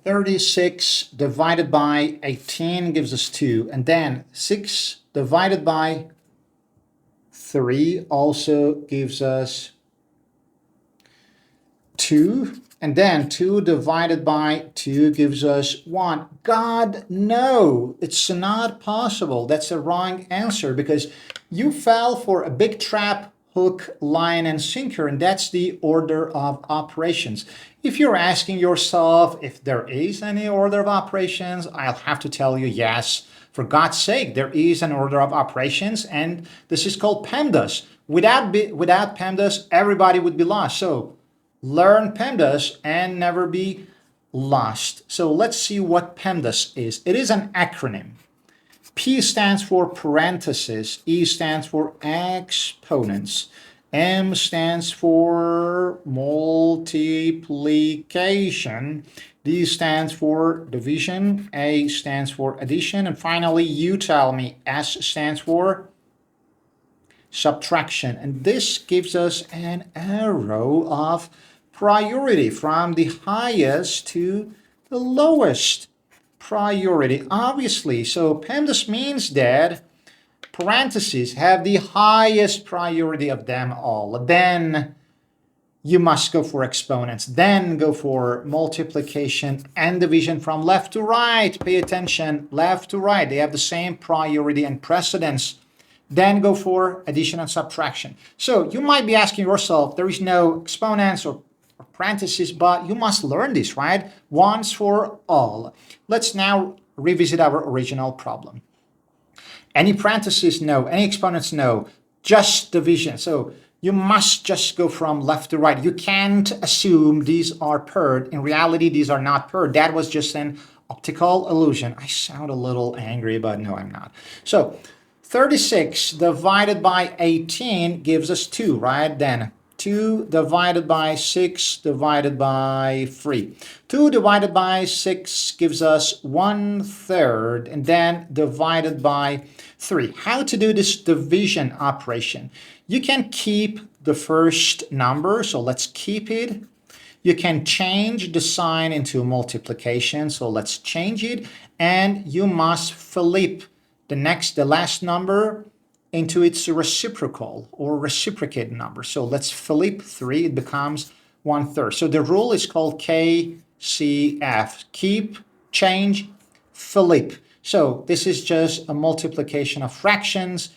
36 divided by 18 gives us 2. And then 6 divided by 3 also gives us 2. And then 2 divided by 2 gives us 1. God, no, it's not possible. That's a wrong answer because you fell for a big trap, hook, line, and sinker, and that's the order of operations. If you're asking yourself if there is any order of operations, I'll have to tell you yes. For God's sake, there is an order of operations, and this is called PEMDAS. Without PEMDAS, everybody would be lost. So learn PEMDAS and never be lost. So let's see what PEMDAS is. It is an acronym. P stands for parentheses, E stands for exponents, M stands for multiplication, D stands for division, A stands for addition, and finally you tell me S stands for subtraction. And this gives us an arrow of priority from the highest to the lowest priority, obviously. So PEMDAS means that parentheses have the highest priority of them all. Then you must go for exponents, then go for multiplication and division from left to right. Pay attention, left to right. They have the same priority and precedence. Then go for addition and subtraction. So you might be asking yourself, there is no exponents or parentheses, but you must learn this, right? Once for all. Let's now revisit our original problem. Any parentheses? No. Any exponents? No. Just division. So you must just go from left to right. You can't assume these are paired. In reality, these are not paired. That was just an optical illusion. I sound a little angry, but no, I'm not. So 36 divided by 18 gives us 2, right? Then 2 divided by 6 divided by 3. 2 divided by 6 gives us 1/3, and then divided by 3. How to do this division operation? You can keep the first number, so let's keep it. You can change the sign into multiplication, so let's change it. And you must flip the last number into its reciprocal or reciprocate number. So let's flip 3, it becomes 1/3. So the rule is called KCF, keep, change, flip. So this is just a multiplication of fractions.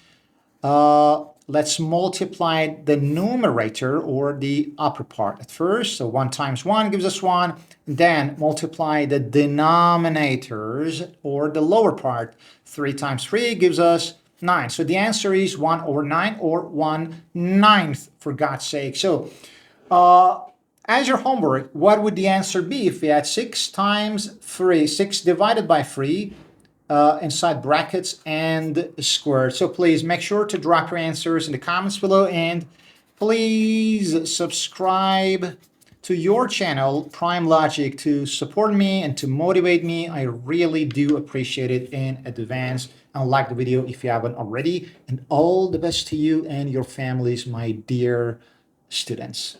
Let's multiply the numerator or the upper part at first. So 1 times 1 gives us 1. Then multiply the denominators or the lower part. 3 times 3 gives us 9. So the answer is 1/9 or 1/9, for God's sake. So as your homework, what would the answer be if we had 6 times 3, 6 divided by 3, inside brackets and squared? So please make sure to drop your answers in the comments below, and please subscribe to your channel, Prime Logic, to support me and to motivate me. I really do appreciate it in advance. And like the video if you haven't already. And all the best to you and your families, my dear students.